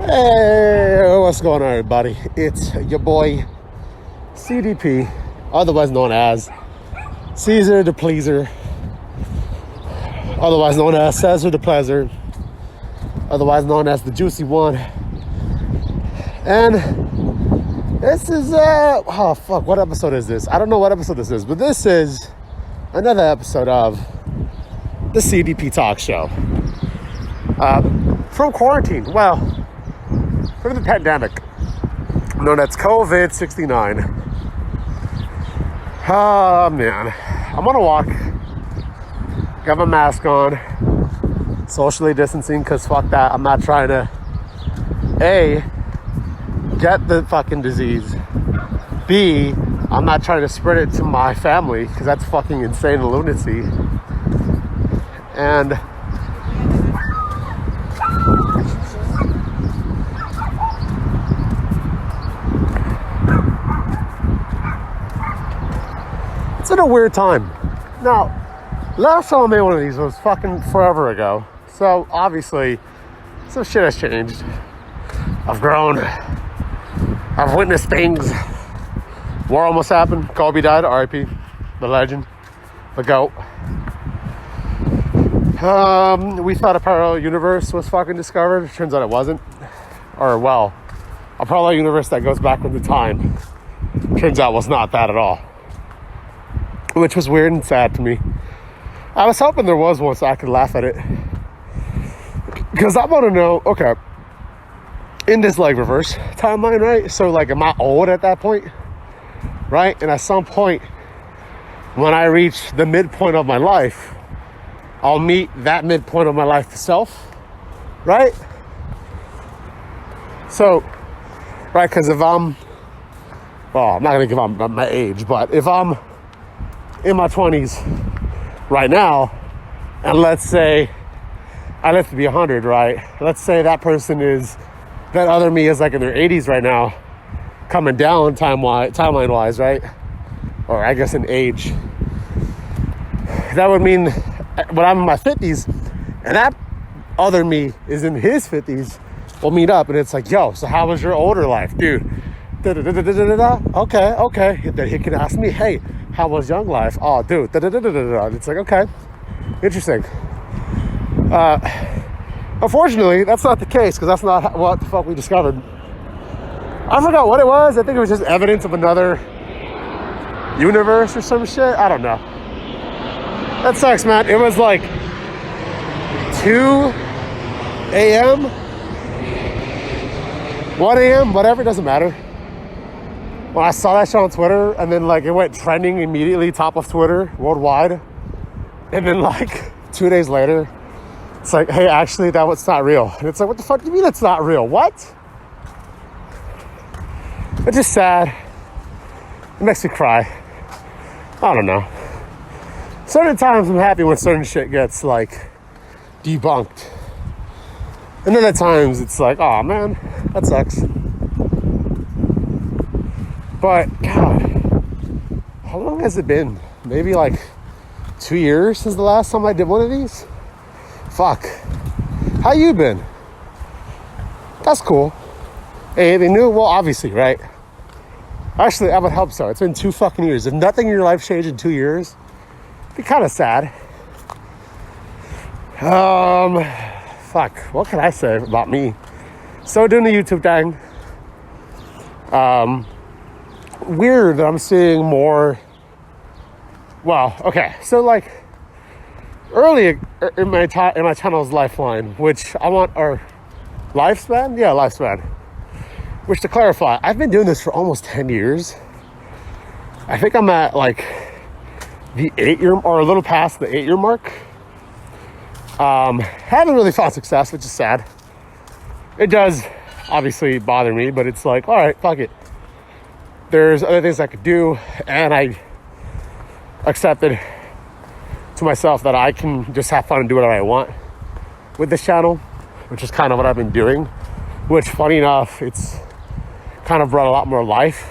Hey, what's going on, everybody? It's your boy CDP, otherwise known as CezrDaPleazr, otherwise known as CezrDaPleazr, otherwise known as the Juicy One. And this is what episode is this? I don't know what episode this is, but this is another episode of the CDP Talk Show. From quarantine, from the pandemic, known as COVID-69. Oh man, I'm on a walk, got my mask on, socially distancing, because fuck that, I'm not trying to A, get the fucking disease, B, I'm not trying to spread it to my family, because that's fucking insane lunacy. And it's in a weird time. Now, last time I made one of these was fucking forever ago. So obviously, some shit has changed. I've grown. I've witnessed things. War almost happened. Kobe died. R.I.P. The legend. The GOAT. We thought a parallel universe was fucking discovered. Turns out it wasn't. Or, a parallel universe that goes back into time. Turns out was not that at all. Which was weird and sad to me. I was hoping there was one so I could laugh at it. Because I want to know, okay, in this reverse timeline, right? So am I old at that point? Right? And at some point, when I reach the midpoint of my life, I'll meet that midpoint of my life itself. Right? So, right, because if I'm not going to give up my age, but if I'm in my 20s right now, and let's say I live to be 100, right? Let's say that other me is in their 80s right now, coming down timeline wise, right? Or I guess in age. That would mean when I'm in my 50s and that other me is in his 50s, we'll meet up and it's yo, so how was your older life, dude? Okay. Then he can ask me, hey, how was young life? Oh, dude. It's okay. Interesting. Unfortunately, that's not the case, because that's not what the fuck we discovered. I forgot what it was. I think it was just evidence of another universe or some shit. I don't know. That sucks, man. It was 2 a.m., 1 a.m., whatever, it doesn't matter. When I saw that shit on Twitter, and then it went trending immediately, top of Twitter worldwide, and then 2 days later, it's hey, actually that was not real. And it's what the fuck do you mean it's not real? What? It's just sad. It makes me cry. I don't know. Certain times I'm happy when certain shit gets debunked, and then at times it's oh man, that sucks. But, God, how long has it been? Maybe 2 years since the last time I did one of these? Fuck. How you been? That's cool. Hey, anything new? Well, obviously, right? Actually, I would hope so. It's been 2 fucking years. If nothing in your life changed in 2 years, it'd be kind of sad. Fuck. What can I say about me? So doing the YouTube thing. Weird that I'm seeing more. Okay, so early in my channel's lifeline, which I want our lifespan. Yeah, lifespan. Which, to clarify, I've been doing this for almost 10 years. I think I'm at the 8-year, or a little past the 8-year mark. Haven't really found success, which is sad. It does obviously bother me, but it's all right, fuck it. There's other things I could do, and I accepted to myself that I can just have fun and do whatever I want with this channel, which is kind of what I've been doing, which, funny enough, it's kind of brought a lot more life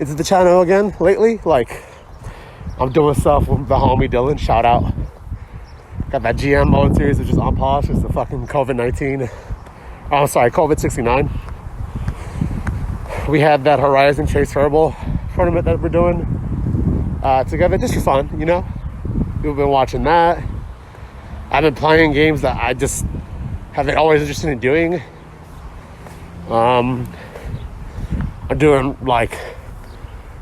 into the channel again lately. I'm doing stuff with the homie Dylan, shout out. Got that GM mode series, which is unpolished. It's the fucking COVID-19 Oh, sorry, COVID-69. We had that Horizon Chase Herbal tournament that we're doing together just for fun, you know? We've been watching that. I've been playing games that I just have been always interested in doing. I'm doing like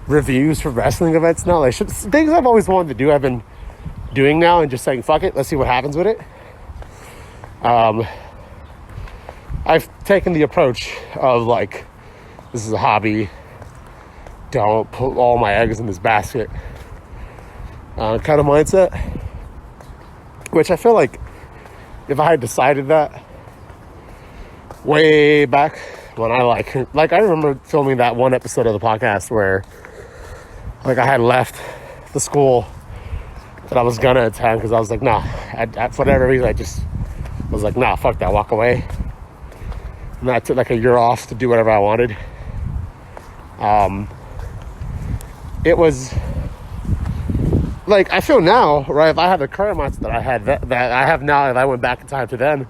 reviews for wrestling events now. Like things I've always wanted to do, I've been doing now and just saying, fuck it, let's see what happens with it. I've taken the approach of like, this is a hobby, don't put all my eggs in this basket kind of mindset, which I feel like if I had decided that way back when I like I remember filming that one episode of the podcast where like I had left the school that I was gonna attend because I was like, nah, for whatever reason I just was like, nah, fuck that, walk away. And I took like a year off to do whatever I wanted. It was like, I feel now, right, if I had the current mindset that I had, that I have now, if I went back in time to then,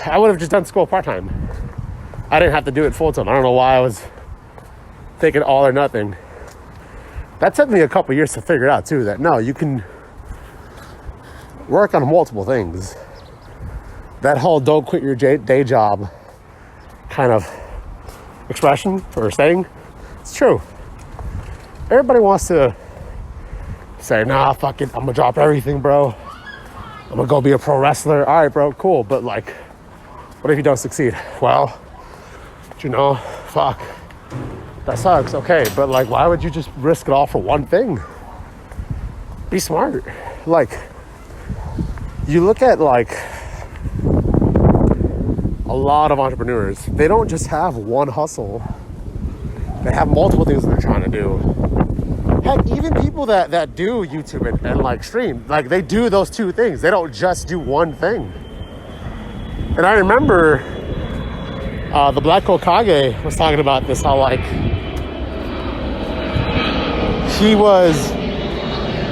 I would have just done school part-time. I didn't have to do it full-time. I don't know why I was thinking all or nothing. That took me a couple years to figure out, too, that no, you can work on multiple things. That whole don't quit your day job kind of expression or saying, it's true. Everybody wants to say, nah, fuck it, I'm gonna drop everything, bro. I'm gonna go be a pro wrestler. All right, bro, cool. But like, what if you don't succeed? Well, you know, fuck, that sucks. Okay, but like, why would you just risk it all for one thing? Be smart. Like, you look at like a lot of entrepreneurs, they don't just have one hustle. They have multiple things that they're trying to do. Heck, even people that do YouTube and like stream, like they do those two things. They don't just do one thing. And I remember the Black Hokage was talking about this, how like he was,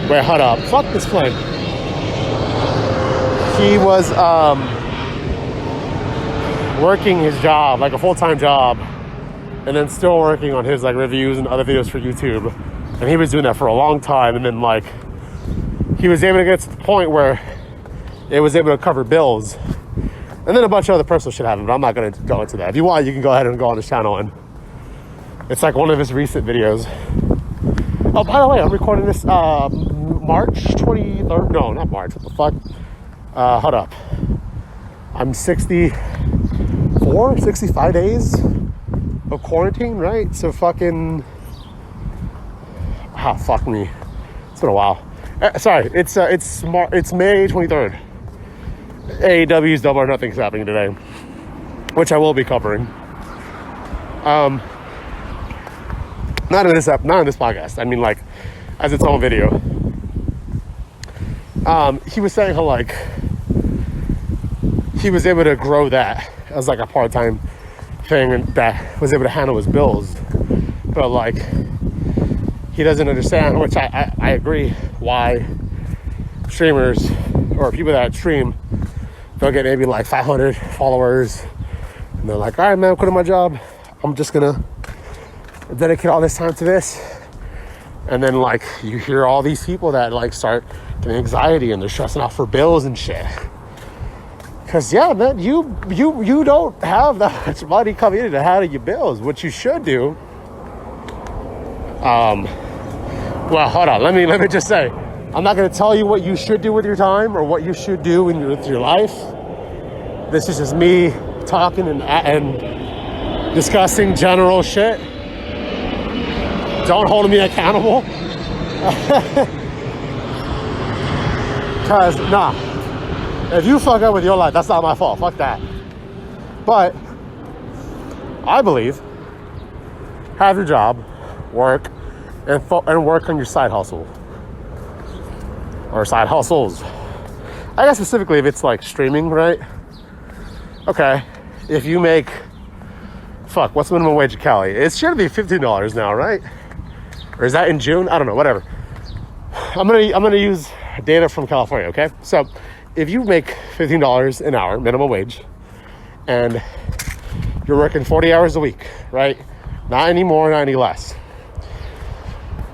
wait, hold up, fuck this plane. He was working his job, like a full-time job, and then still working on his like reviews and other videos for YouTube. And he was doing that for a long time, and then like he was able to get to the point where it was able to cover bills. And then a bunch of other personal shit happened, but I'm not going to go into that. If you want, you can go ahead and go on his channel, and it's like one of his recent videos. Oh, by the way, I'm recording this March 23rd. No, not March. What the fuck? Hold up. I'm 65 days of quarantine, right? So fucking... Ah, fuck me. It's been a while. Sorry, it's May 23rd. AEW's Double or Nothing's happening today, which I will be covering. Not in this podcast. I mean, like, as its own video. He was saying how like he was able to grow that as like a part-time thing, and that was able to handle his bills. But like, he doesn't understand, which I agree, why streamers or people that stream, they'll get maybe like 500 followers, and they're like, all right, man, I'm quitting my job. I'm just gonna dedicate all this time to this. And then like you hear all these people that like start getting anxiety and they're stressing out for bills and shit. Cause yeah, man, you don't have that much money coming in to handle your bills. What you should do, well, hold on, let me just say, I'm not gonna tell you what you should do with your time or what you should do with your life. This is just me talking and discussing general shit. Don't hold me accountable. Cause nah, if you fuck up with your life, that's not my fault. Fuck that. But I believe have your job, work, and work on your side hustle or side hustles. I guess specifically if it's like streaming, right? Okay, if you make, what's the minimum wage in Cali? It should be $15 now, right? Or is that in June? I don't know, whatever. I'm gonna use data from California, okay? So if you make $15 an hour, minimum wage, and you're working 40 hours a week, right? Not any more, not any less.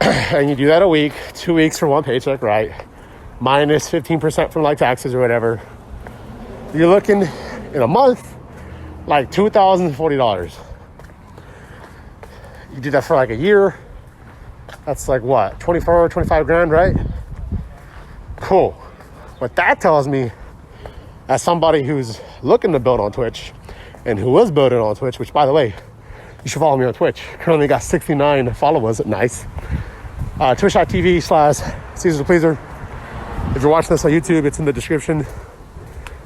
And you do that a week, 2 weeks for one paycheck, right? Minus 15% from like taxes or whatever. You're looking in a month, like $2,040. You do that for like a year. That's like what, 24, 25 grand, right? Cool. What that tells me, as somebody who's looking to build on Twitch and who was building on Twitch, which by the way, you should follow me on Twitch. Currently got 69 followers. Nice. Twitch.tv/CezrDaPleazr. If you're watching this on YouTube, it's in the description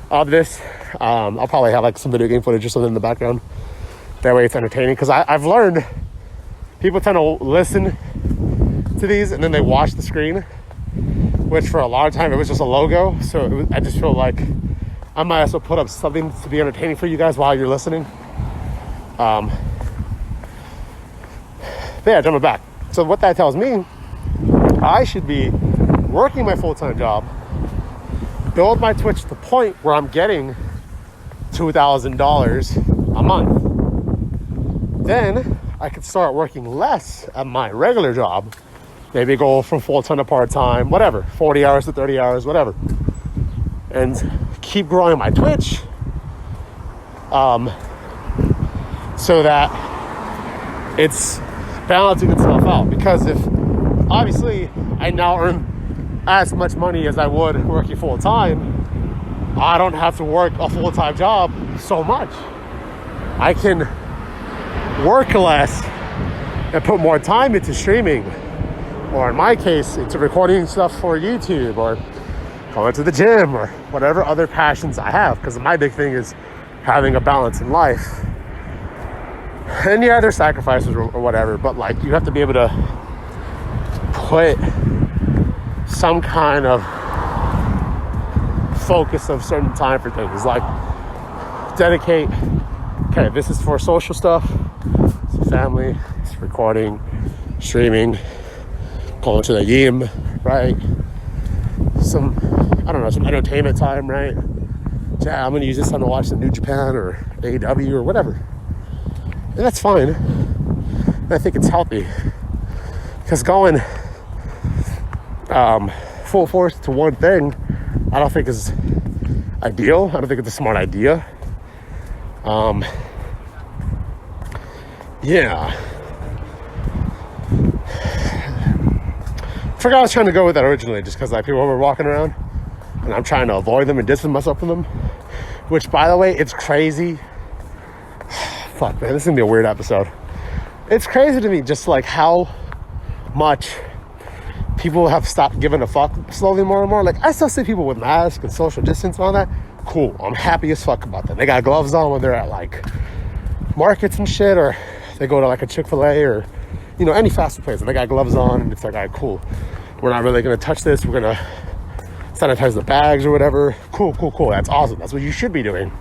of this. I'll probably have like some video game footage or something in the background. That way it's entertaining. Because I've learned people tend to listen to these and then they watch the screen, which for a long time it was just a logo. So I just feel like I might as well put up something to be entertaining for you guys while you're listening. But yeah, jumping back. So what that tells me, I should be working my full-time job, build my Twitch to the point where I'm getting $2,000 a month. Then I could start working less at my regular job. Maybe go from full-time to part-time, whatever, 40 hours to 30 hours, whatever. And keep growing my Twitch so that it's balancing itself out. Because if obviously I now earn as much money as I would working full-time, I don't have to work a full-time job so much. I can work less and put more time into streaming, or in my case, into recording stuff for YouTube, or going to the gym, or whatever other passions I have. Because my big thing is having a balance in life. And yeah, there's sacrifices or whatever, but like you have to be able to put some kind of focus of certain time for things. Like dedicate, okay, this is for social stuff, it's family, it's recording, streaming, going to the gym, right? Some entertainment time, right? Yeah, I'm gonna use this time to watch the New Japan or AEW or whatever. And that's fine. And I think it's healthy. Because going full force to one thing, I don't think is ideal. I don't think it's a smart idea. Yeah. I forgot I was trying to go with that originally, just because like people were walking around and I'm trying to avoid them and distance myself from them. Which, by the way, it's crazy. Fuck, man, this is gonna be a weird episode. It's crazy to me just like how much people have stopped giving a fuck slowly more and more. Like, I still see people with masks and social distance and all that. Cool, I'm happy as fuck about that. They got gloves on when they're at like markets and shit, or they go to like a Chick-fil-A or, you know, any fast food place and they got gloves on, and it's like, all right, cool. We're not really gonna touch this. We're gonna sanitize the bags or whatever. Cool. That's awesome. That's what you should be doing.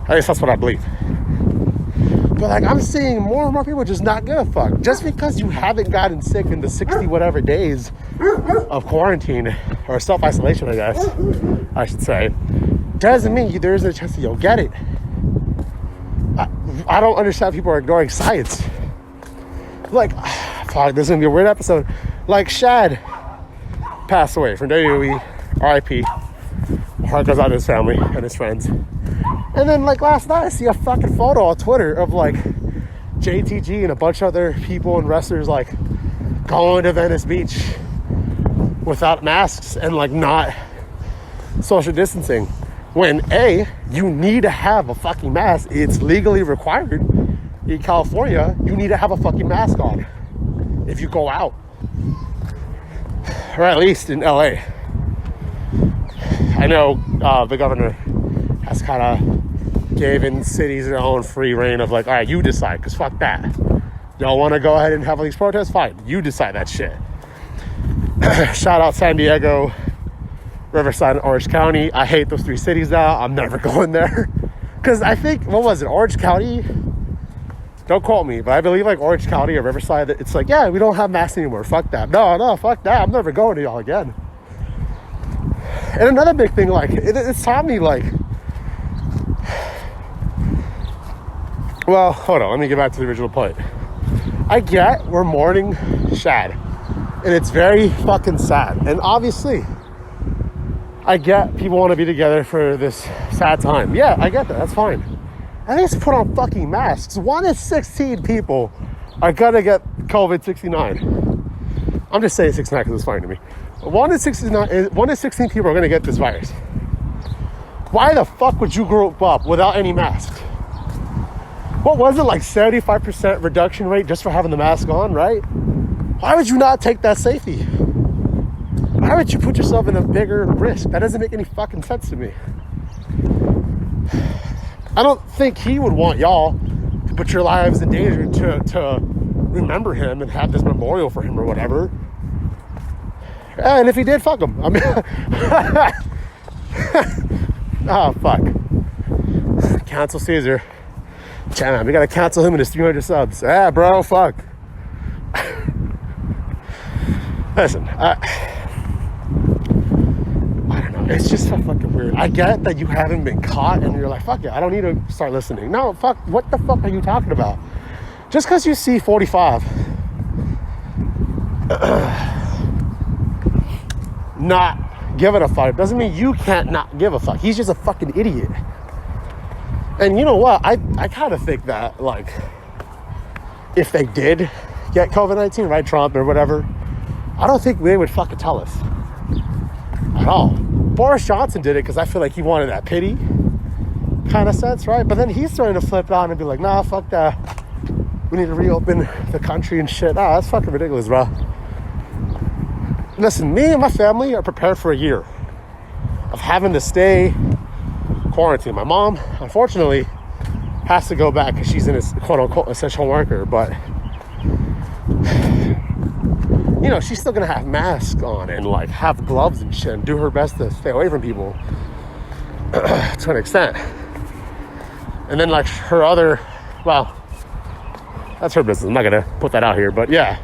At least that's what I believe. But like, I'm seeing more and more people just not give a fuck. Just because you haven't gotten sick in the 60 whatever days of quarantine or self-isolation, I guess I should say, doesn't mean there isn't a chance that you'll get it. I don't understand people are ignoring science. Like, fuck, this is gonna be a weird episode. Like, Shad passed away from WWE, RIP. My heart goes out to his family and his friends. And then, like, last night, I see a fucking photo on Twitter of, like, JTG and a bunch of other people and wrestlers, like, going to Venice Beach without masks and, like, not social distancing. When, A, you need to have a fucking mask. It's legally required. In California, you need to have a fucking mask on if you go out. Or at least in LA. I know the governor has kind of given cities their own free reign of like, all right, you decide, because fuck that. Y'all want to go ahead and have all these protests? Fine, you decide that shit. Shout out San Diego, Riverside, and Orange County. I hate those three cities now. I'm never going there. Because I think, what was it, Orange County? Don't quote me, but I believe like Orange County or Riverside, it's like, yeah, we don't have masks anymore. Fuck that. No, fuck that. I'm never going to y'all again. And another big thing, like, it's taught me, like, Well, hold on. Let me get back to the original point. I get we're mourning Shad, and it's very fucking sad. And obviously, I get people want to be together for this sad time. Yeah, I get that. That's fine. I think it's put on fucking masks. 1 in 16 people are gonna get COVID-69. I'm just saying 69 because it's funny to me. 1 in 16 people are gonna get this virus. Why the fuck would you grow up without any mask? What was it, like 75% reduction rate just for having the mask on, right? Why would you not take that safety? Why would you put yourself in a bigger risk? That doesn't make any fucking sense to me. I don't think he would want y'all to put your lives in danger to remember him and have this memorial for him or whatever. And if he did, fuck him. I mean, oh, fuck. Cancel Caesar. Damn, we gotta cancel him in his 300 subs. Ah, bro, fuck. Listen, I don't know. It's just so fucking weird. I get that you haven't been caught and you're like, fuck it, I don't need to start listening. No, fuck, what the fuck are you talking about? Just because you see 45 not giving a fuck doesn't mean you can't not give a fuck. He's just a fucking idiot. And you know what? I kind of think that, like, if they did get COVID-19, right, Trump or whatever, I don't think they would fucking tell us at all. Boris Johnson did it because I feel like he wanted that pity kind of sense, right? But then he's starting to flip on and be like, nah, fuck that. We need to reopen the country and shit. Ah, that's fucking ridiculous, bro. Listen, me and my family are prepared for a year of having to stay quarantine. My mom, unfortunately, has to go back because she's in a quote-unquote essential worker, but you know, she's still gonna have masks on and like have gloves and shit and do her best to stay away from people to an extent. And then like her other, well, that's her business. I'm not gonna put that out here, but yeah,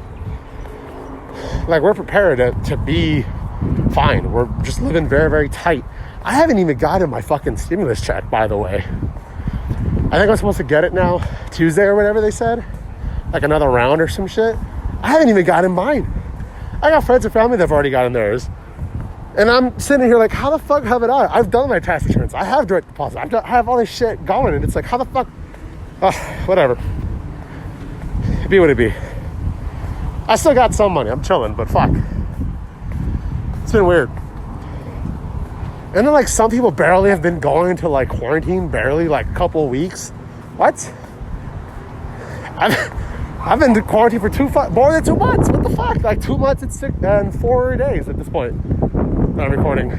like we're prepared to be fine. We're just living very, very tight. I haven't even gotten my fucking stimulus check, by the way. I think I'm supposed to get it now, Tuesday or whatever they said. Like another round or some shit. I haven't even gotten mine. I got friends and family that have already gotten theirs. And I'm sitting here like, how the fuck have it on? I've done my tax returns. I have direct deposit. I have all this shit going. And it's like, how the fuck? Whatever. Be what it be. I still got some money. I'm chilling, but fuck. It's been weird. And then like some people barely have been going to like quarantine, barely like a couple of weeks. What? I've been to quarantine for more than 2 months. What the fuck? Like 2 months and 4 days at this point. Not recording.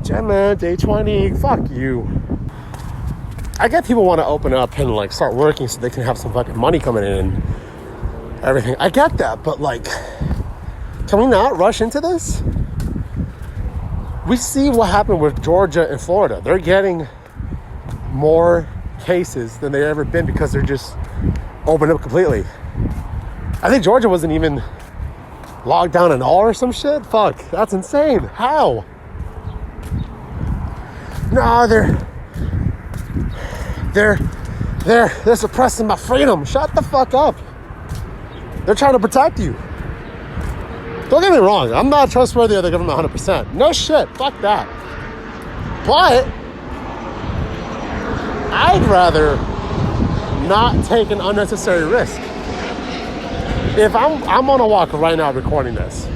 Gemma, day 20. Fuck you. I get people want to open up and like start working so they can have some fucking money coming in and everything. I get that, but like, can we not rush into this? We see what happened with Georgia and Florida. They're getting more cases than they've ever been because they're just opened up completely. I think Georgia wasn't even locked down at all or some shit. Fuck, that's insane. How? No, they're suppressing my freedom. Shut the fuck up. They're trying to protect you. Don't get me wrong, I'm not trustworthy of the government 100%. No shit, fuck that. But I'd rather not take an unnecessary risk. If I'm on a walk right now recording this,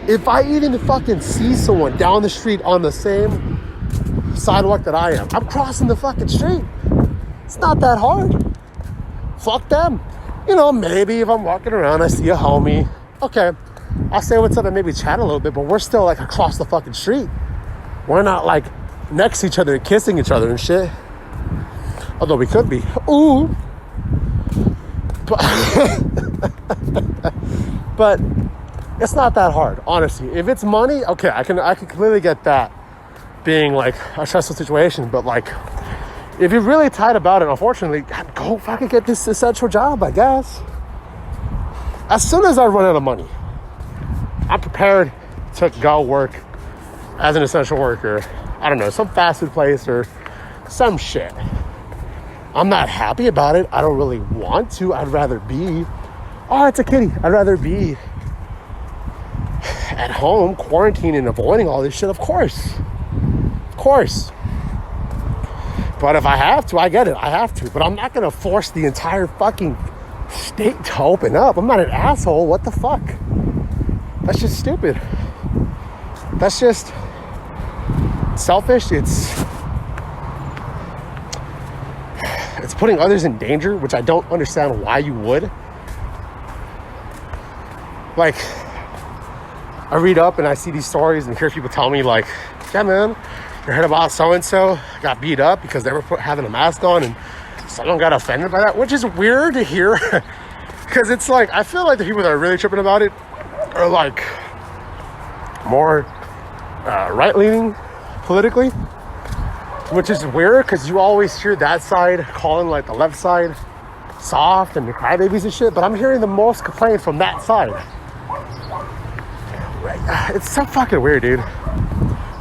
if I even fucking see someone down the street on the same sidewalk that I am, I'm crossing the fucking street. It's not that hard. Fuck them. You know, maybe if I'm walking around, I see a homie, okay, I'll say what's up and maybe chat a little bit, but we're still like across the fucking street. We're not like next to each other and kissing each other and shit. Although we could be. Ooh. But it's not that hard, honestly. If it's money, okay, I can completely get that being like a stressful situation, but like if you're really tight about it, unfortunately, go fucking get this essential job, I guess. As soon as I run out of money, I'm prepared to go work as an essential worker. I don't know, some fast food place or some shit. I'm not happy about it. I don't really want to. I'd rather be, oh, it's a kitty. I'd rather be at home, quarantining, avoiding all this shit. Of course. But if I have to, I get it. I have to. But I'm not going to force the entire fucking state to open up. I'm not an asshole. What the fuck? That's just stupid. That's just selfish. It's putting others in danger, which I don't understand why you would. Like, I read up and I see these stories and hear people tell me like, yeah, man, you heard about so-and-so got beat up because they were having a mask on and someone got offended by that, which is weird to hear. Because it's like, I feel like the people that are really tripping about it are like more right-leaning politically, which is weird because you always hear that side calling like the left side soft and the crybabies and shit, but I'm hearing the most complaint from that side. It's so fucking weird, dude.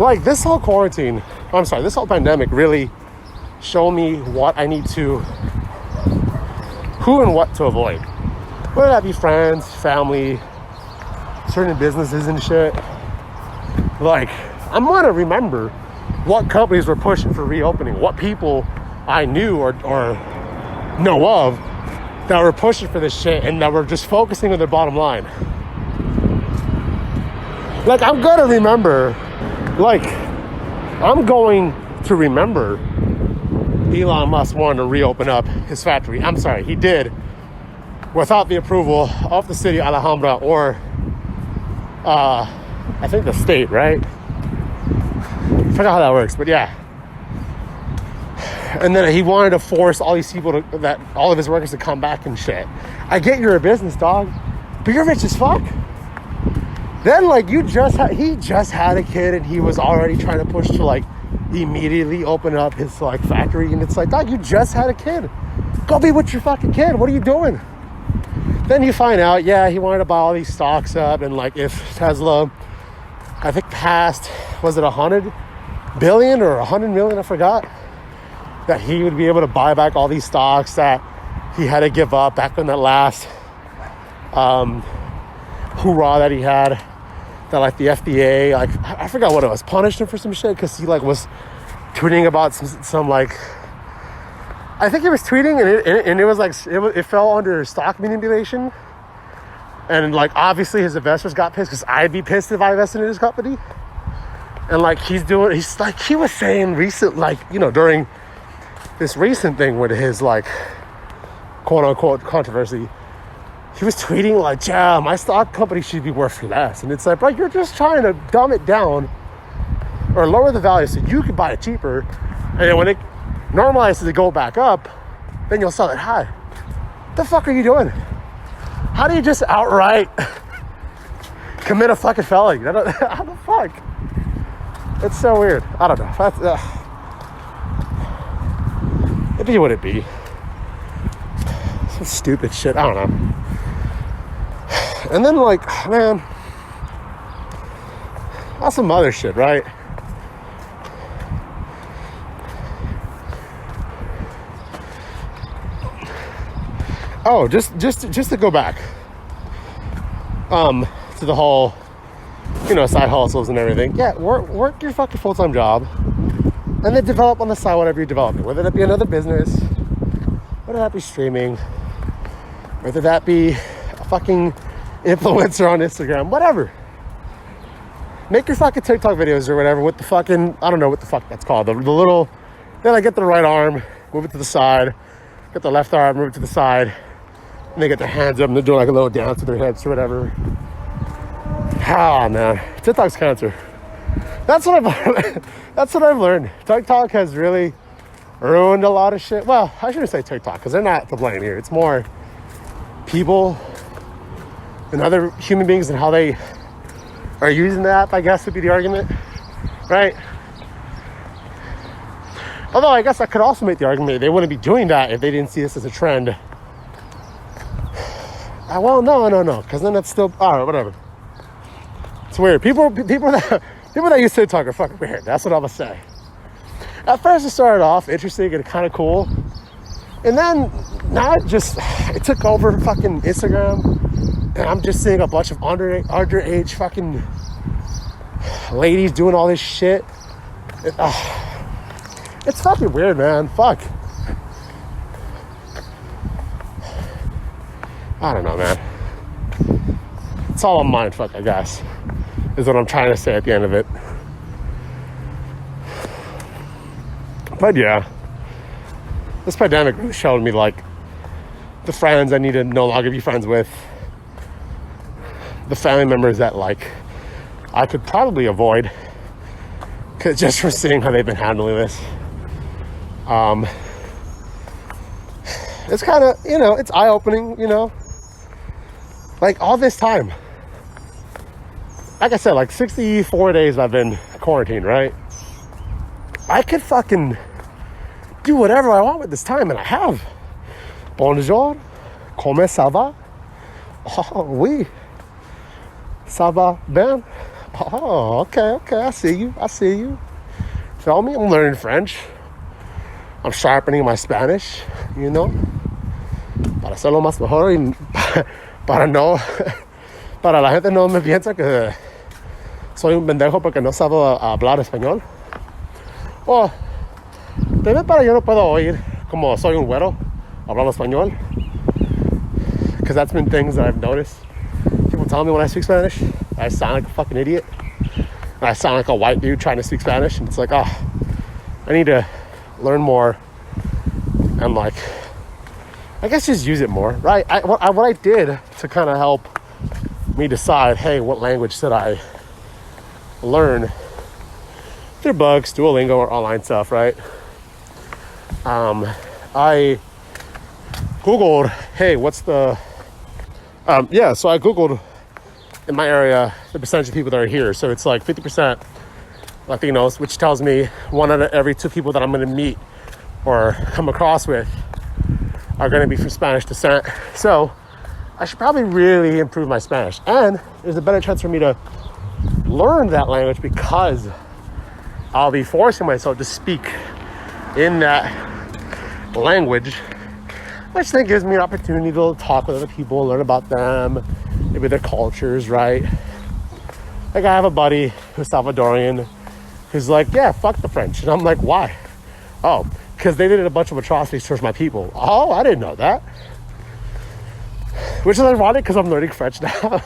Like, this whole quarantine, this whole pandemic really showed me what I need to, who and what to avoid. Whether that be friends, family, certain businesses and shit. Like, I'm gonna remember what companies were pushing for reopening, what people I knew or know of that were pushing for this shit and that were just focusing on their bottom line. Like, I'm going to remember Elon Musk wanting to reopen up his factory. I'm sorry, he did without the approval of the city of Alhambra or I think the state, right? I forgot how that works, but yeah. And then he wanted to force all these people all of his workers to come back and shit. I get you're a business, dog, but you're rich as fuck. Then, like, he just had a kid and he was already trying to push to, like, immediately open up his, like, factory. And it's like, dog, you just had a kid. Go be with your fucking kid. What are you doing? Then you find out, yeah, he wanted to buy all these stocks up. And, like, if Tesla, I think passed, was it 100 billion or 100 million? I forgot. That he would be able to buy back all these stocks that he had to give up back in that last hoorah that he had. That, like, the FDA, like, I forgot what it was, punished him for some shit because he, like, was tweeting about some like, I think he was tweeting and it was like, it fell under stock manipulation. And, like, obviously his investors got pissed because I'd be pissed if I invested in his company. And, like, he was saying during this recent thing with his, like, quote unquote controversy, he was tweeting like, yeah, my stock company should be worth less. And it's like, bro, you're just trying to dumb it down or lower the value so you can buy it cheaper. And then when it normalizes to go back up, then you'll sell it high. What the fuck are you doing? How do you just outright commit a fucking felony? How the fuck? It's so weird. I don't know. That's, it'd be what it be. Some stupid shit. I don't know. And then, like, man, that's some other shit, right? Oh, just to go back, to the whole, side hustles and everything. Yeah, work your fucking full-time job, and then develop on the side whatever you're developing. Whether that be another business, whether that be streaming, whether that be a fucking influencer on Instagram, whatever. Make your fucking TikTok videos or whatever with the fucking, I don't know what the fuck that's called. The little, then I get the right arm, move it to the side, get the left arm, move it to the side, and they get their hands up and they're doing like a little dance with their hips or whatever. Ah, man, TikTok's cancer. That's what I've learned. TikTok has really ruined a lot of shit. Well, I shouldn't say TikTok because they're not to blame here. It's more people and other human beings and how they are using the app, I guess, would be the argument, right? Although I guess I could also make the argument they wouldn't be doing that if they didn't see this as a trend. Well, no, because then it's still, all right, whatever. It's weird. People that use TikTok are fucking weird. That's what I'm gonna say. At first, it started off interesting and kind of cool, And then now it took over fucking Instagram, and I'm just seeing a bunch of underage fucking ladies doing all this shit. It's fucking weird, man. Fuck. I don't know, man. It's all a mindfuck, I guess, is what I'm trying to say at the end of it. But yeah, this pandemic really showed me, like, the friends I need to no longer be friends with, the family members that, like, I could probably avoid, cause just from seeing how they've been handling this. It's kind of, you know, it's eye-opening, you know, like, all this time, like I said, like 64 days I've been quarantined, right? I could fucking do whatever I want with this time, and I have. Bonjour, comment ça va? Oh, oui, ça va bien? Oh, okay, I see you. Feel me? I'm learning French. I'm sharpening my Spanish, you know, para hacerlo más mejor y para la gente no me piensa que soy un pendejo porque no sabo hablar español. O también para yo no puedo oír como soy un güero hablando español, because that's been things that I've noticed. People tell me when I speak Spanish, I sound like a fucking idiot. I sound like a white dude trying to speak Spanish, and it's like, I need to learn more and, like, I guess just use it more, right? What I did to kind of help me decide, hey, what language should I learn through books, Duolingo, or online stuff, right? I Googled, hey, what's the... so I Googled in my area the percentage of people that are here. So it's like 50% Latinos, which tells me 1 out of every 2 people that I'm going to meet or come across with are going to be from Spanish descent. So I should probably really improve my Spanish. And there's a better chance for me to learn that language because I'll be forcing myself to speak in that language, which then gives me an opportunity to talk with other people, learn about them, maybe their cultures, right? Like, I have a buddy who's Salvadorian who's like, yeah, fuck the French. And I'm like, why? Oh, because they did a bunch of atrocities towards my people. Oh, I didn't know that. Which is ironic because I'm learning French now.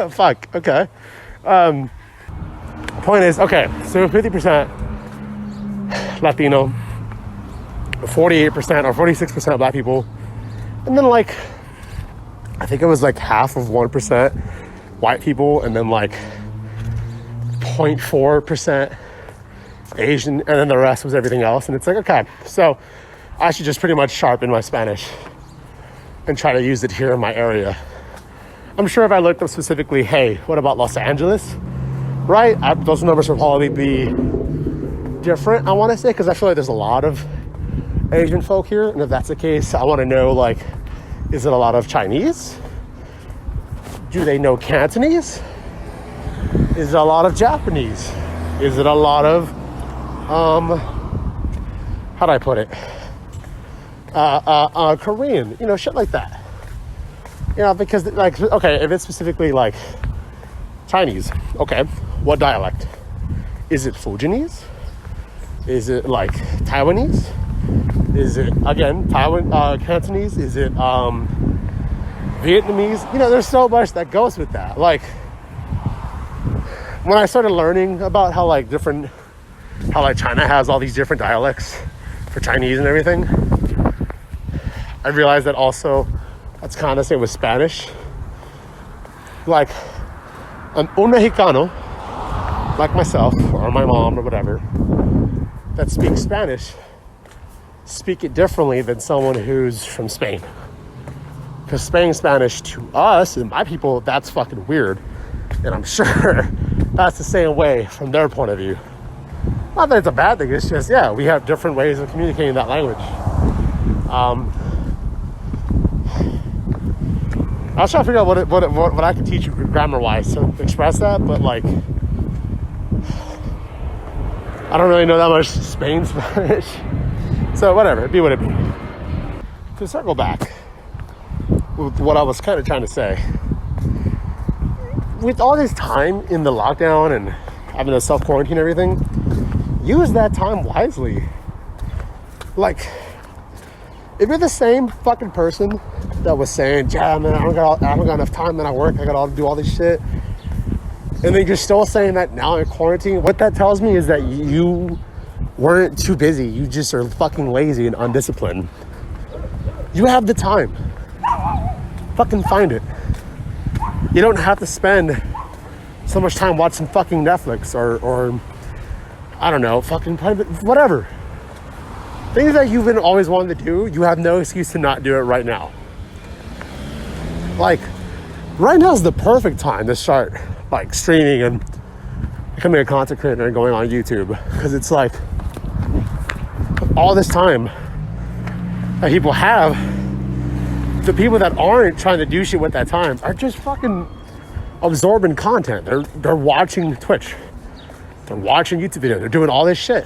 Fuck, okay. Point is, okay, so 50% Latino, 48% or 46% Black people, and then, like, I think it was like half of 1% white people, and then like 0.4% Asian, and then the rest was everything else. And it's like, okay, so I should just pretty much sharpen my Spanish and try to use it here in my area. I'm sure if I looked up specifically, hey, what about Los Angeles, right? Those numbers will probably be different, I want to say, because I feel like there's a lot of Asian folk here. And if that's the case, I want to know, like, is it a lot of Chinese? Do they know Cantonese? Is it a lot of Japanese? Is it a lot of, how do I put it? Korean, you know, shit like that. You know, because, like, okay, if it's specifically, like, Chinese, okay, what dialect? Is it Fujianese? Is it, like, Taiwanese? Is it, again, Cantonese? Is it, Vietnamese? You know, there's so much that goes with that. Like, when I started learning about how, like, China has all these different dialects for Chinese and everything, I realized that also that's kind of the same with Spanish. Like, un Mexicano, like myself, or my mom, or whatever, that speaks Spanish, speak it differently than someone who's from Spain. Because Spain Spanish to us and my people, that's fucking weird. And I'm sure that's the same way from their point of view. Not that it's a bad thing, it's just, yeah, we have different ways of communicating that language. I was trying to figure out what I could teach you grammar-wise to express that, but, like, I don't really know that much Spain Spanish. So whatever, it be what it be. to circle back with what I was kind of trying to say, with all this time in the lockdown and having to self-quarantine and everything, use that time wisely. Like, if you're the same fucking person that was saying, yeah, man, I haven't got enough time, man, I work, I gotta do all this shit, and then you're still saying that now in quarantine, what that tells me is that you weren't too busy. You just are fucking lazy and undisciplined. You have the time. Fucking find it. You don't have to spend so much time watching fucking Netflix or I don't know, fucking whatever. Things that you've been always wanted to do, you have no excuse to not do it right now. Like, right now is the perfect time to start like streaming and becoming a content creator and going on YouTube, because it's like all this time that people have, the people that aren't trying to do shit with that time are just fucking absorbing content. They're watching Twitch, they're watching YouTube videos, they're doing all this shit.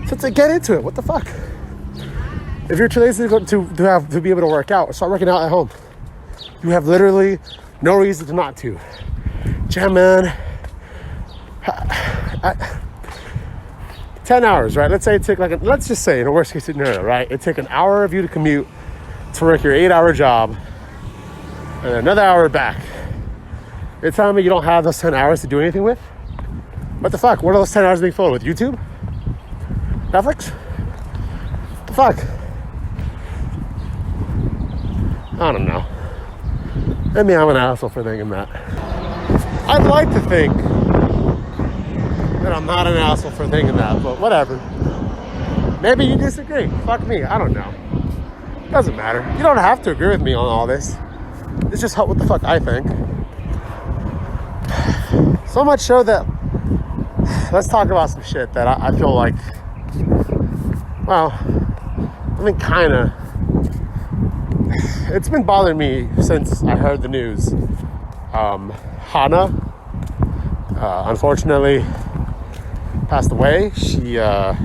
So to get into it, what the fuck? If you're too lazy to be able to work out, start working out at home. You have literally no reason to not to. Jam, man. 10 hours, right? Let's say it took let's just say in a worst case scenario, right? It took an hour of you to commute to work your 8-hour job and another hour back. You're telling me you don't have those 10 hours to do anything with? What the fuck? What are those 10 hours being filled with? YouTube? Netflix? What the fuck? I don't know. Maybe I'm an asshole for thinking that. I'd like to think that I'm not an asshole for thinking that, but whatever. Maybe you disagree. Fuck me. I don't know. Doesn't matter. You don't have to agree with me on all this. It's just what the fuck I think. So much so that let's talk about some shit that I feel like, well, I mean, kind of. It's been bothering me since I heard the news. Hannah, unfortunately, passed away. She, I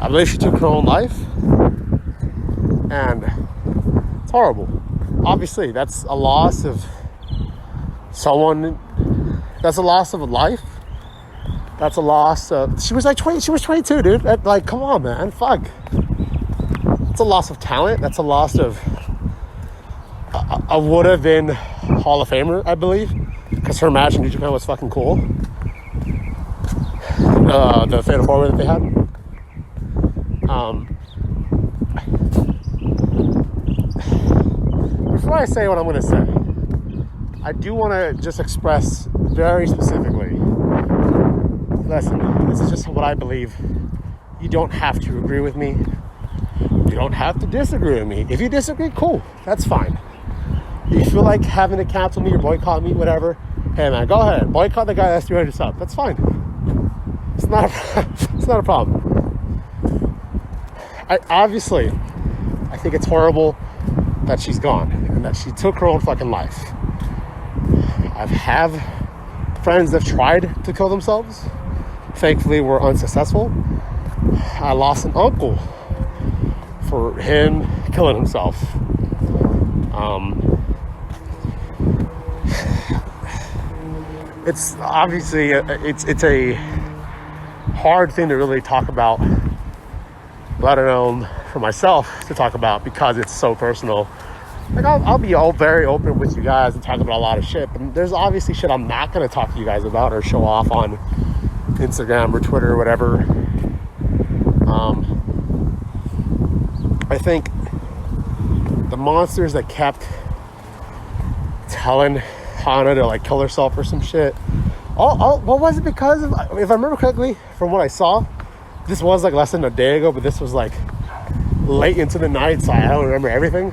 believe she took her own life. And it's horrible. Obviously, that's a loss of someone. That's a loss of a life. That's a loss of... She was 22, dude. Like, come on, man. Fuck. It's a loss of talent. That's a loss of a would have been Hall of Famer, I believe, because her match in New Japan was fucking cool. The Fatal 4-Way that they had. Before I say what I'm going to say, I do want to just express very specifically, listen, this is just what I believe. You don't have to agree with me. You don't have to disagree with me. If you disagree, cool. That's fine. If you feel like having to cancel me or boycott me, whatever, hey man, go ahead. Boycott the guy that's 300 subs. That's fine. It's not a problem. I think it's horrible that she's gone and that she took her own fucking life. I have friends that have tried to kill themselves. Thankfully, were unsuccessful. I lost an uncle for him killing himself. It's obviously it's a hard thing to really talk about, let alone for myself to talk about, because it's so personal. Like I'll be very open with you guys and talk about a lot of shit, but there's obviously shit I'm not going to talk to you guys about or show off on Instagram or Twitter or whatever. I think the monsters that kept telling Hana to like kill herself or some shit, what was it because of? If I remember correctly from what I saw, this was like less than a day ago, but this was like late into the night, so I don't remember everything.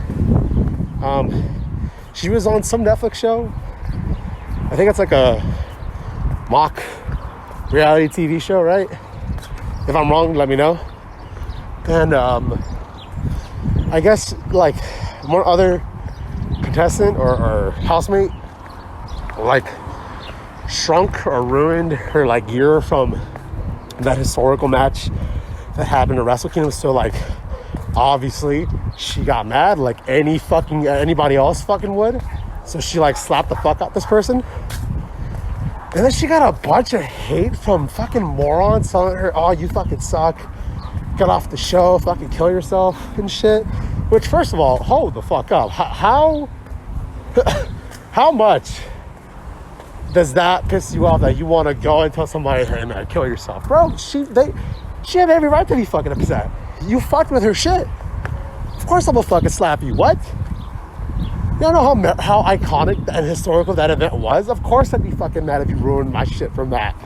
She was on some Netflix show. I think it's like a mock reality TV show, right? If I'm wrong, let me know. And I guess like one other contestant or housemate like shrunk or ruined her like year from that historical match that happened at Wrestle Kingdom. So like Obviously, she got mad like anybody else fucking would. So she like slapped the fuck out this person. And then she got a bunch of hate from fucking morons telling her, oh, you fucking suck. Get off the show, fucking kill yourself and shit. Which, first of all, hold the fuck up. How much does that piss you off that you want to go and tell somebody, hey man, kill yourself? Bro, she had every right to be fucking upset. You fucked with her shit. Of course I'm gonna fucking slap you. What? You don't know how iconic and historical that event was? Of course I'd be fucking mad if you ruined my shit from that.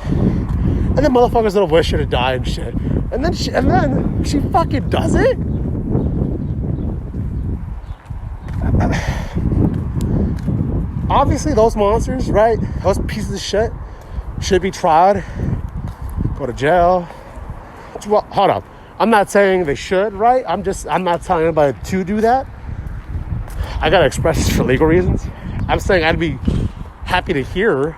And then motherfuckers gonna wish her to die and shit. And then she fucking does it? Obviously those monsters, right? Those pieces of shit should be tried, go to jail. Well, hold up. I'm not saying they should, right? I'm not telling anybody to do that. I gotta express this for legal reasons. I'm saying I'd be happy to hear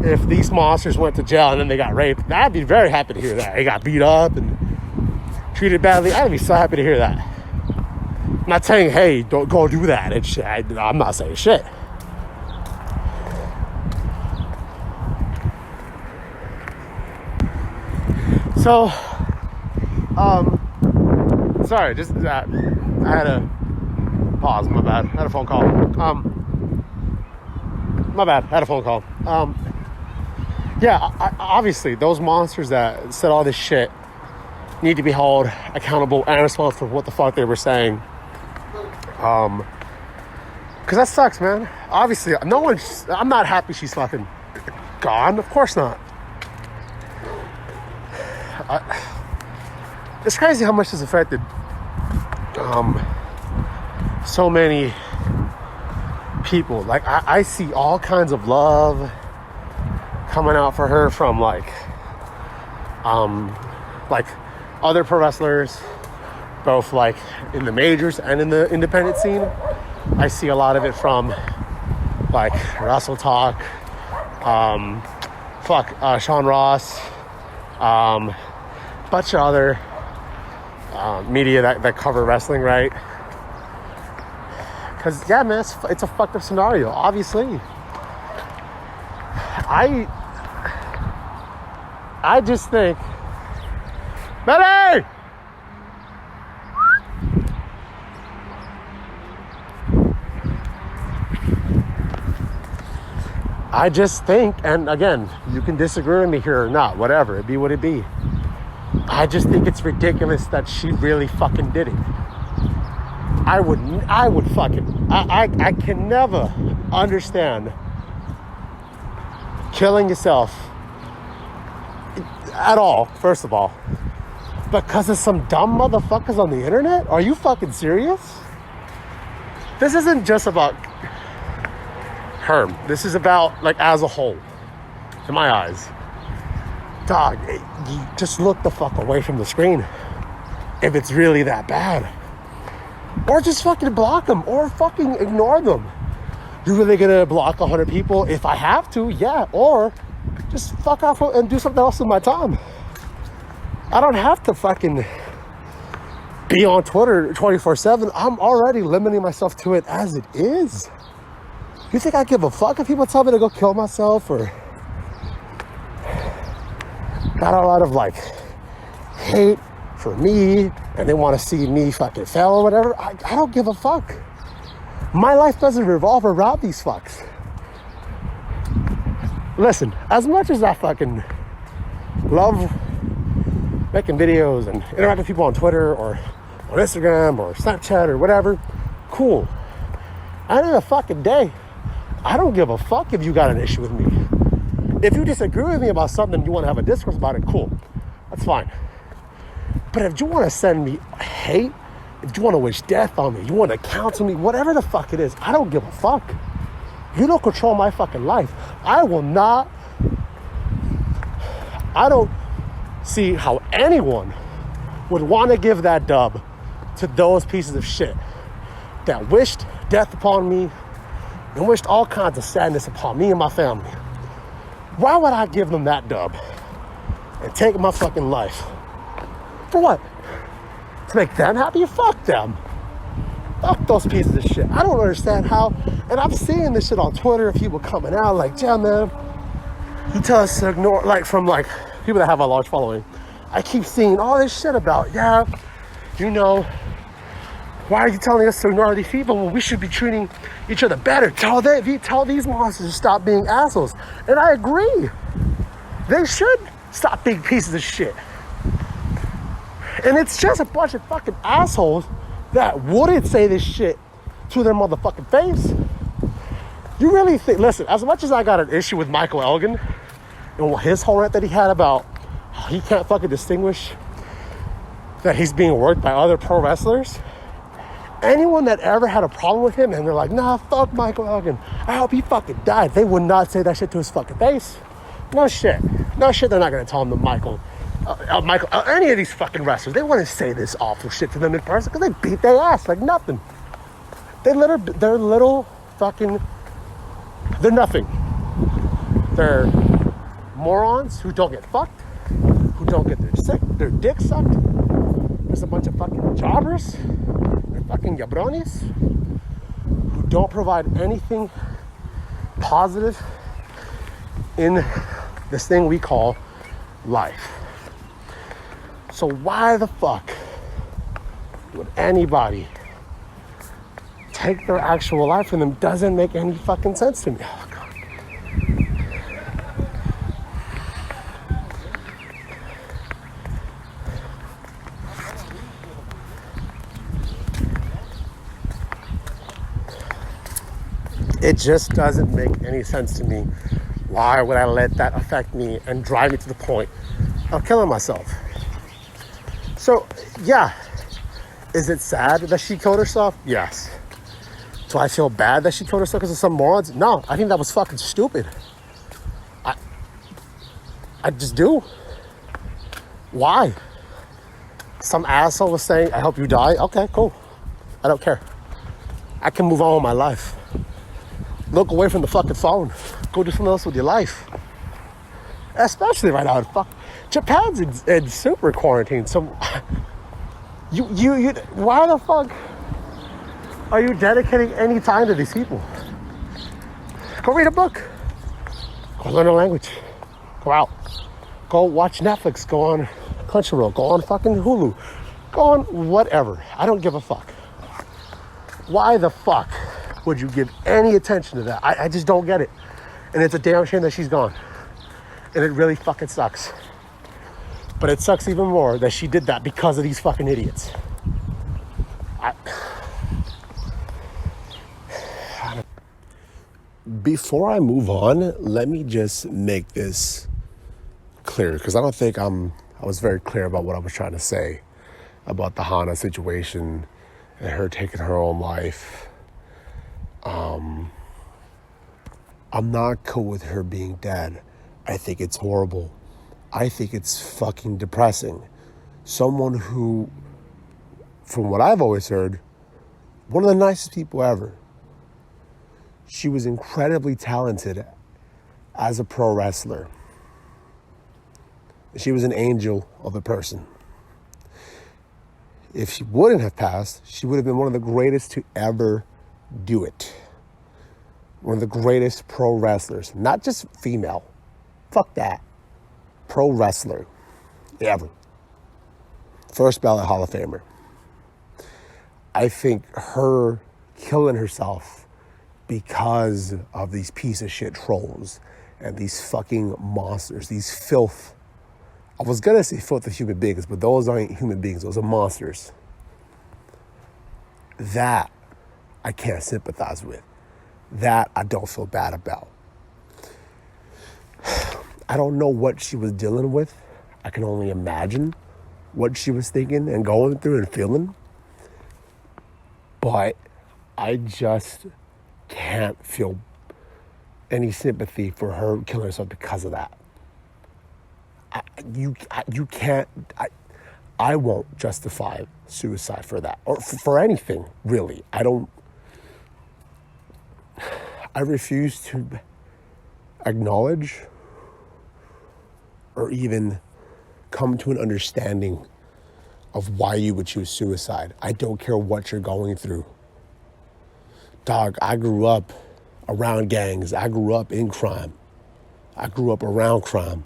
if these monsters went to jail and then they got raped. I'd be very happy to hear that. They got beat up and treated badly. I'd be so happy to hear that. I'm not saying, hey, don't go do that and shit. I'm not saying shit. So, sorry, just I had a pause, my bad. I had a phone call. My bad, I had a phone call. Yeah, obviously, those monsters that said all this shit need to be held accountable and responsible for what the fuck they were saying. Because that sucks, man. Obviously, I'm not happy she's fucking gone. Of course not. It's crazy how much this affected so many people. Like I see all kinds of love coming out for her from like other pro wrestlers, both like in the majors and in the independent scene. I see a lot of it from like Wrestle Talk, Sean Ross, bunch of other media that cover wrestling, right? Because, yeah, man, it's a fucked up scenario, obviously. I just think, Betty! I just think, and again, you can disagree with me here or not, whatever, it be what it be. I just think it's ridiculous that she really fucking did it. I can never understand killing yourself at all, first of all, because of some dumb motherfuckers on the internet. Are you fucking serious? This isn't just about her. This is about, like, as a whole, in my eyes. Dog, you just look the fuck away from the screen if it's really that bad. Or just fucking block them, or fucking ignore them. You really gonna block 100 people? If I have to, yeah. Or just fuck off and do something else with my time. I don't have to fucking be on Twitter 24/7. I'm already limiting myself to it as it is. You think I give a fuck if people tell me to go kill myself or got a lot of like hate for me and they want to see me fucking fail or whatever? I don't give a fuck. My life doesn't revolve around these fucks. Listen, as much as I fucking love making videos and interacting with people on Twitter or on Instagram or Snapchat or whatever, cool. At the end of the fucking day, I don't give a fuck if you got an issue with me. If you disagree with me about something, you want to have a discourse about it, cool. That's fine. But if you want to send me hate, if you want to wish death on me, you want to counsel me, whatever the fuck it is, I don't give a fuck. You don't control my fucking life. I don't see how anyone would want to give that dub to those pieces of shit that wished death upon me and wished all kinds of sadness upon me and my family. Why would I give them that dub and take my fucking life? For what? to make them happy? Fuck them. Fuck those pieces of shit. I don't understand how, and I'm seeing this shit on Twitter, people coming out like, yeah, man, you tell us to ignore, like, from, like, people that have a large following. I keep seeing all this shit about, yeah, you know, why are you telling us to ignore these people? Well, we should be treating each other better. Tell these monsters to stop being assholes. And I agree. They should stop being pieces of shit. And it's just a bunch of fucking assholes that wouldn't say this shit to their motherfucking face. You really think, listen, as much as I got an issue with Michael Elgin and his whole rant that he had about how he can't fucking distinguish that he's being worked by other pro wrestlers, anyone that ever had a problem with him and they're like, nah, fuck Michael Elgin, I hope he fucking died, they would not say that shit to his fucking face. No shit, they're not gonna tell him to Michael, any of these fucking wrestlers, they wouldn't say this awful shit to them in person because they beat their ass like nothing. They're nothing. They're morons who don't get fucked, who don't get their dick sucked. There's a bunch of fucking jobbers, they're fucking jabronis, who don't provide anything positive in this thing we call life. So why the fuck would anybody take their actual life from them? Doesn't make any fucking sense to me. Oh, God. It just doesn't make any sense to me. Why would I let that affect me and drive me to the point of killing myself? So, yeah. Is it sad that she killed herself? Yes. Do I feel bad that she killed herself because of some morons? No, I think that was fucking stupid. I just do. Why? Some asshole was saying, I hope you die. Okay, cool. I don't care. I can move on with my life. Look away from the fucking phone. Go do something else with your life. Especially right now. Japan's in super quarantine. So you why the fuck are you dedicating any time to these people? Go read a book. Go learn a language. Go out. Go watch Netflix. Go on Crunchyroll. Go on fucking Hulu. Go on whatever. I don't give a fuck. Why the fuck would you give any attention to that? I just don't get it. And it's a damn shame that she's gone. And it really fucking sucks. But it sucks even more that she did that because of these fucking idiots. Before I move on, let me just make this clear, because I don't think I was very clear about what I was trying to say about the Hana situation and her taking her own life. I'm not cool with her being dead. I think it's horrible. I think it's fucking depressing. Someone who, from what I've always heard, one of the nicest people ever. She was incredibly talented as a pro wrestler. She was an angel of a person. If she wouldn't have passed, she would have been one of the greatest to ever do it. One of the greatest pro wrestlers, not just female. Fuck that. Pro wrestler ever. First ballot Hall of Famer. I think her killing herself because of these piece of shit trolls and these fucking monsters, these filth. I was gonna say filth of human beings, but those aren't human beings, those are monsters. That I can't sympathize with. That I don't feel bad about. I don't know what she was dealing with. I can only imagine what she was thinking and going through and feeling. But I just can't feel any sympathy for her killing herself because of that. You can't. I won't justify suicide for that or for anything really. I refuse to acknowledge or even come to an understanding of why you would choose suicide. I don't care what you're going through. Dog, I grew up around gangs. I grew up in crime. I grew up around crime.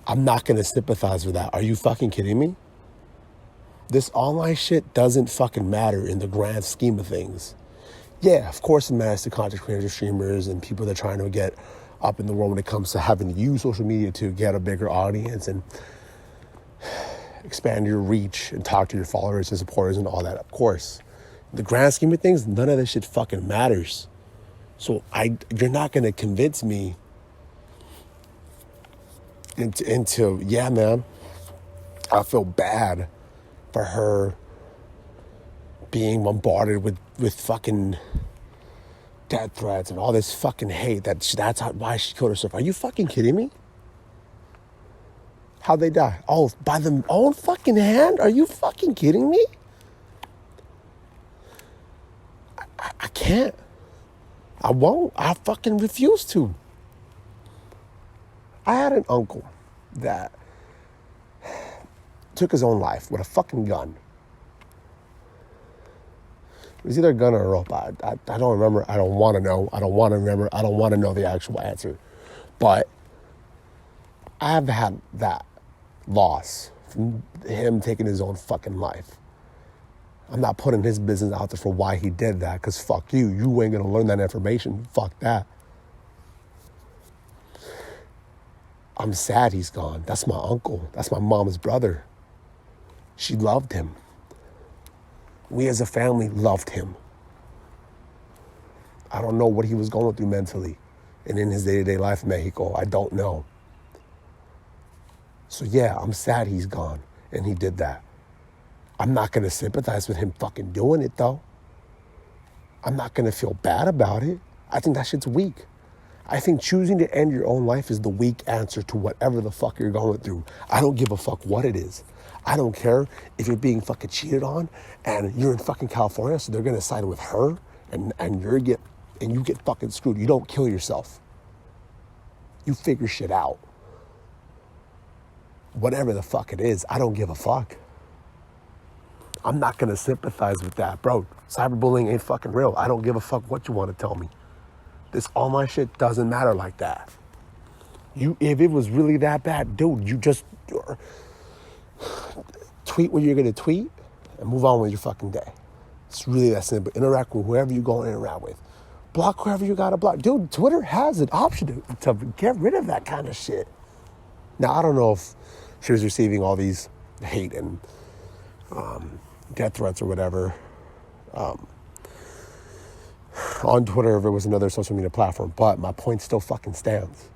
I'm not going to sympathize with that. Are you fucking kidding me? This online shit doesn't fucking matter in the grand scheme of things. Yeah, of course it matters to content creators, streamers, and people that are trying to get up in the world when it comes to having to use social media to get a bigger audience and expand your reach and talk to your followers and supporters and all that. Of course. In the grand scheme of things, none of this shit fucking matters. So you're not going to convince me into, yeah, man, I feel bad for her being bombarded with fucking death threats and all this fucking hate. That's why she killed herself. Are you fucking kidding me? How'd they die? Oh, by their own fucking hand? Are you fucking kidding me? I can't. I won't. I fucking refuse to. I had an uncle that took his own life with a fucking gun. It was either a gun or a rope. I don't remember. I don't want to know. I don't want to remember. I don't want to know the actual answer. But I have had that loss from him taking his own fucking life. I'm not putting his business out there for why he did that, because fuck you. You ain't going to learn that information. Fuck that. I'm sad he's gone. That's my uncle. That's my mom's brother. She loved him. We as a family loved him. I don't know what he was going through mentally and in his day-to-day life in Mexico. I don't know. So yeah, I'm sad he's gone and he did that. I'm not going to sympathize with him fucking doing it, though. I'm not going to feel bad about it. I think that shit's weak. I think choosing to end your own life is the weak answer to whatever the fuck you're going through. I don't give a fuck what it is. I don't care if you're being fucking cheated on and you're in fucking California, so they're going to side with her and you get fucking screwed. You don't kill yourself. You figure shit out. Whatever the fuck it is, I don't give a fuck. I'm not going to sympathize with that. Bro, cyberbullying ain't fucking real. I don't give a fuck what you want to tell me. This online shit doesn't matter like that. If it was really that bad, dude, you just tweet what you're going to tweet and move on with your fucking day. It's really that simple. Interact with whoever you're going to interact with. Block whoever you got to block. Dude, Twitter has an option to get rid of that kind of shit. Now, I don't know if she was receiving all these hate and death threats or whatever on Twitter, if it was another social media platform, but my point still fucking stands.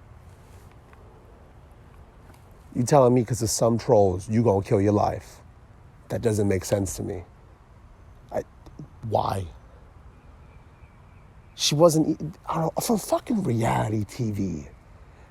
You telling me because of some trolls you gonna kill your life? That doesn't make sense to me. Why? She wasn't, I don't know, from fucking reality TV.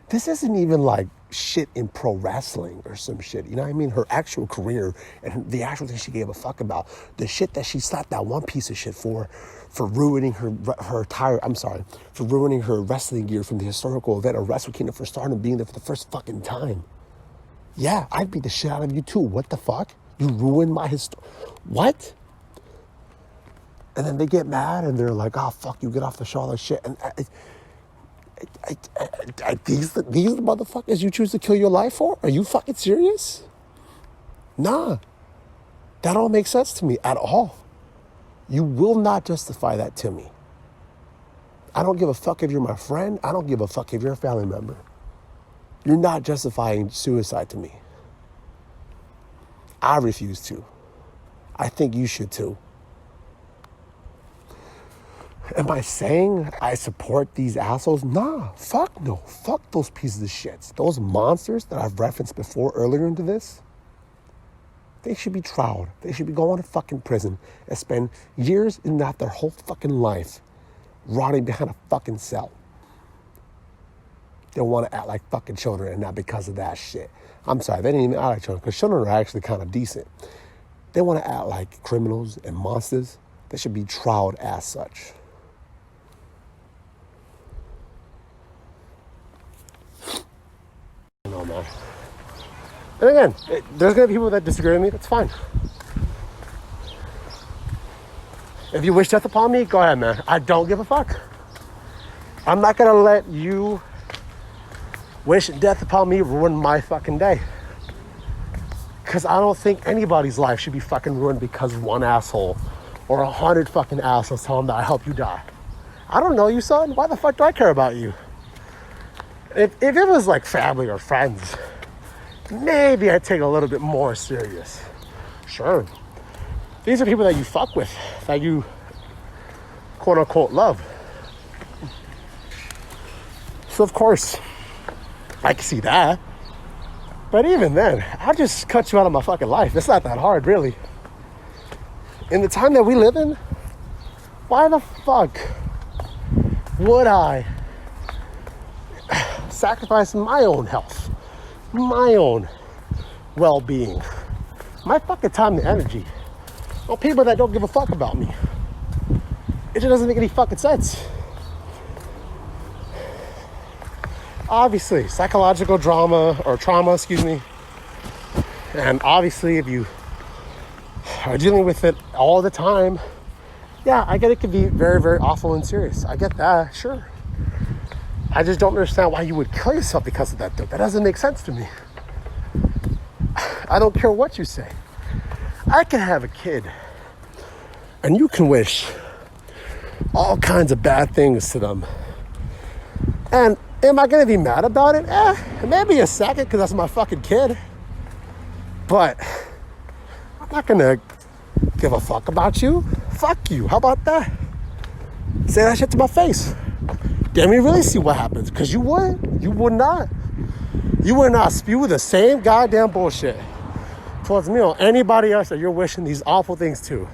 This isn't even like shit in pro wrestling or some shit. You know what I mean? Her actual career and the actual thing she gave a fuck about. The shit that she slapped that one piece of shit for ruining for ruining her wrestling gear from the historical event of Wrestle Kingdom for Stardom being there for the first fucking time. Yeah, I'd beat the shit out of you too. What the fuck? You ruined my What? And then they get mad and they're like, oh, fuck you, get off the show, all that shit. And these motherfuckers you choose to kill your life for? Are you fucking serious? Nah. That don't make sense to me at all. You will not justify that to me. I don't give a fuck if you're my friend. I don't give a fuck if you're a family member. You're not justifying suicide to me. I refuse to. I think you should too. Am I saying I support these assholes? Nah, fuck no. Fuck those pieces of shit. Those monsters that I've referenced before earlier into this, they should be trialed. They should be going to fucking prison and spend years, if not their whole fucking life, rotting behind a fucking cell. They want to act like fucking children and not because of that shit. I'm sorry, they didn't even act like children because children are actually kind of decent. They want to act like criminals and monsters. They should be trialed as such. No, man. And again, there's going to be people that disagree with me. That's fine. If you wish death upon me, go ahead, man. I don't give a fuck. I'm not going to let you wish death upon me ruin my fucking day. Because I don't think anybody's life should be fucking ruined because one asshole or 100 fucking assholes tell them that I help you die. I don't know you, son. Why the fuck do I care about you? If it was like family or friends, maybe I'd take it a little bit more serious. Sure. These are people that you fuck with, that you quote unquote love. So of course, I can see that. But even then, I'll just cut you out of my fucking life. It's not that hard, really. In the time that we live in, why the fuck would I sacrifice my own health, my own well-being, my fucking time and energy on people that don't give a fuck about me? It just doesn't make any fucking sense. Obviously, psychological trauma, and obviously if you are dealing with it all the time, yeah, I get it can be very, very awful and serious. I get that, sure. I just don't understand why you would kill yourself because of that, though. That doesn't make sense to me. I don't care what you say. I can have a kid, and you can wish all kinds of bad things to them. And am I going to be mad about it? Maybe a second, because that's my fucking kid. But I'm not going to give a fuck about you. Fuck you. How about that? Say that shit to my face. Let me really see what happens. Because you would not. You would not spew the same goddamn bullshit towards me or anybody else that you're wishing these awful things to.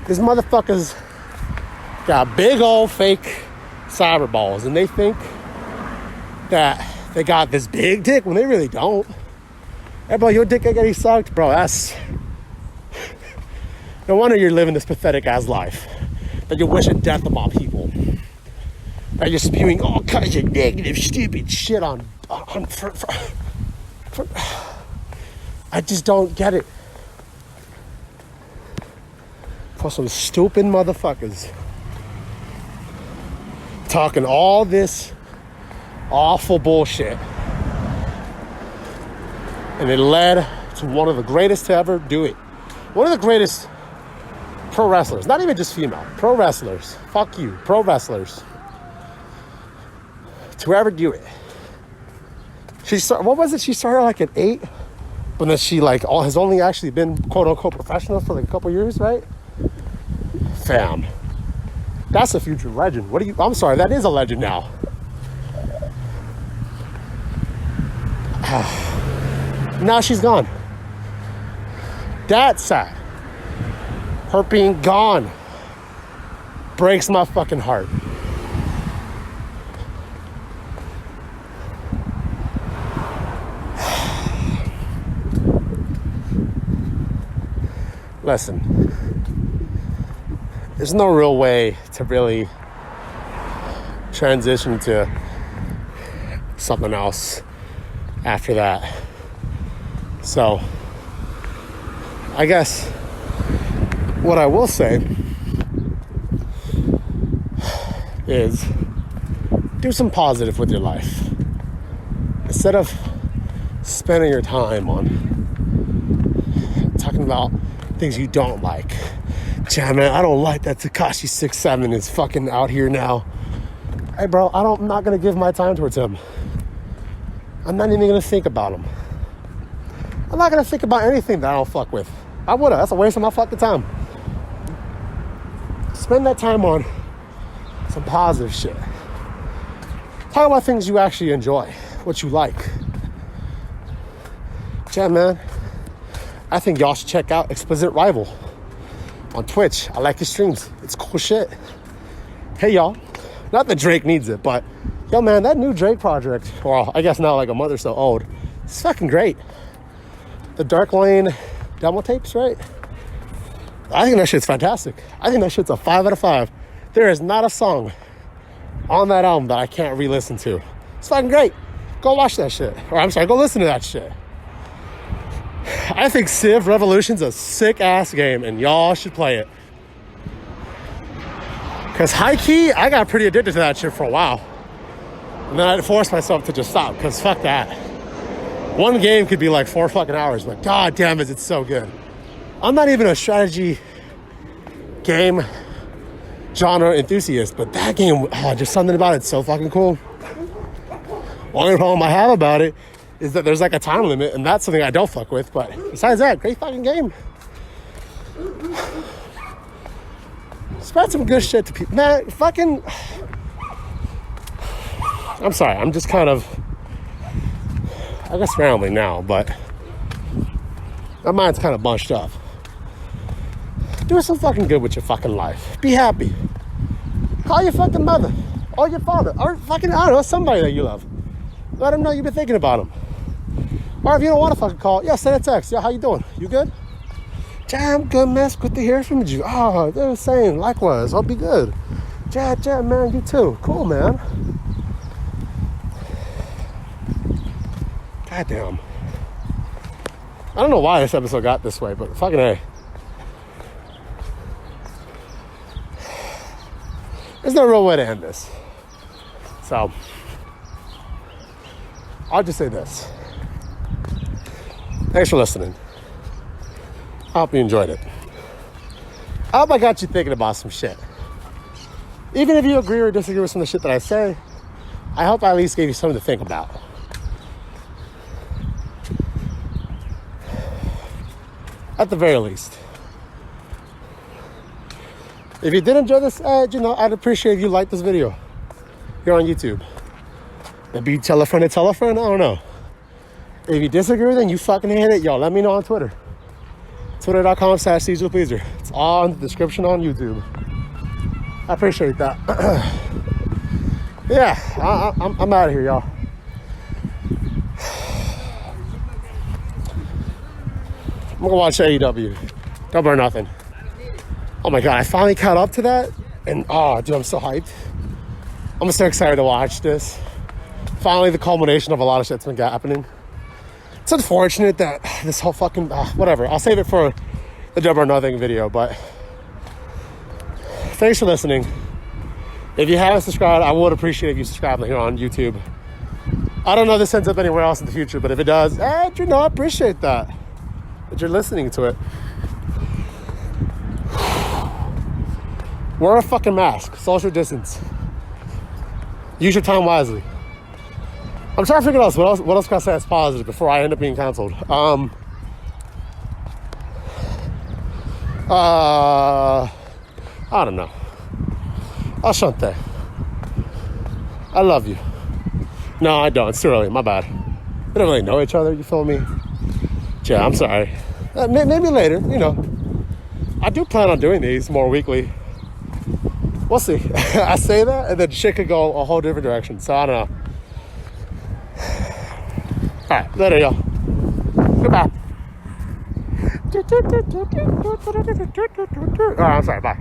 These motherfuckers got big old fake cyber balls, and they think that they got this big dick when they really don't. Hey, bro, your dick ain't getting sucked, bro. That's no wonder you're living this pathetic ass life. That you're wishing death upon people. That you're spewing all kinds of negative, stupid shit on I just don't get it. For some stupid motherfuckers talking all this awful bullshit, and it led to one of the greatest to ever do it. One of the greatest pro wrestlers, not even just female, pro wrestlers. Fuck you, pro wrestlers. To ever do it. What was it? She started like at 8, but then she has only actually been quote unquote professional for like a couple years, right? Fam. That's a future legend. I'm sorry, that is a legend now. Now she's gone. That's sad. Her being gone breaks my fucking heart. Listen, there's no real way to really transition to something else after that. So, I guess what I will say is do some positive with your life. Instead of spending your time on talking about things you don't like. Yeah, man, I don't like that Tekashi 6'7" is fucking out here now. Hey, bro, I'm not going to give my time towards him. I'm not even going to think about him. I'm not going to think about anything that I don't fuck with. I would have. That's a waste of my fucking time. Spend that time on some positive shit. Talk about things you actually enjoy, what you like. Yeah, man. I think y'all should check out Explicit Rival on Twitch. I like his streams. It's cool shit. Hey, y'all. Not that Drake needs it, but yo, man, that new Drake project, well, I guess now like a month or so old, it's fucking great. The Dark Lane demo tapes, right? I think that shit's fantastic. I think that shit's a 5 out of 5. There is not a song on that album that I can't re-listen to. It's fucking great. Go watch that shit. Or I'm sorry, go listen to that shit. I think Civ Revolution's a sick ass game and y'all should play it. Cause high key, I got pretty addicted to that shit for a while. And then I forced myself to just stop, cause fuck that. One game could be like 4 fucking hours, but god damn it, it's so good. I'm not even a strategy game genre enthusiast, but that game, just something about it's so fucking cool. Only problem I have about it is that there's like a time limit, and that's something I don't fuck with, but besides that, great fucking game. Spread some good shit to people. Man, fucking... I'm sorry, I'm just kind of... I guess rambling now, but... my mind's kind of bunched up. Do some fucking good with your fucking life. Be happy. Call your fucking mother. Or your father. Or fucking, I don't know, somebody that you love. Let them know you've been thinking about them. Or if you don't want to fucking call, yeah, send a text. Yeah, how you doing? You good? Yeah, I'm good, man. It's good to hear from you. Oh, they're the same. Likewise. I'll be good. Yeah, man, you too. Cool, man. Goddamn. I don't know why this episode got this way, but fucking A. There's no real way to end this. So, I'll just say this. Thanks for listening. I hope you enjoyed it. I hope I got you thinking about some shit. Even if you agree or disagree with some of the shit that I say, I hope I at least gave you something to think about. At the very least. If you did enjoy this ad, I'd appreciate if you liked this video here on YouTube. Maybe you tell a friend to tell a friend, I don't know. If you disagree, then you fucking hate it, yo. Let me know on Twitter. Twitter.com/CeztDaPleazr. It's all in the description on YouTube. I appreciate that. Yeah, I'm out of here, y'all. I'm gonna watch AEW. Double or Nothing. Oh my god, I finally caught up to that. And oh, dude, I'm so hyped. I'm so excited to watch this. Finally, the culmination of a lot of shit's been happening. It's unfortunate that this whole fucking... whatever, I'll save it for the Double or Nothing video, but... thanks for listening. If you haven't subscribed, I would appreciate if you subscribe here on YouTube. I don't know if this ends up anywhere else in the future, but if it does, I appreciate that you're listening to it. Wear a fucking mask. Social distance. Use your time wisely. I'm trying to figure out what else can I say that's positive before I end up being canceled. I don't know. Ashante. I love you. No, I don't. It's too early. My bad. We don't really know each other. You feel me? Yeah, I'm sorry. Maybe later. I do plan on doing these more weekly. We'll see. I say that, and then shit could go a whole different direction. So I don't know. All right, later, y'all. Goodbye. All right, I'm sorry. Bye.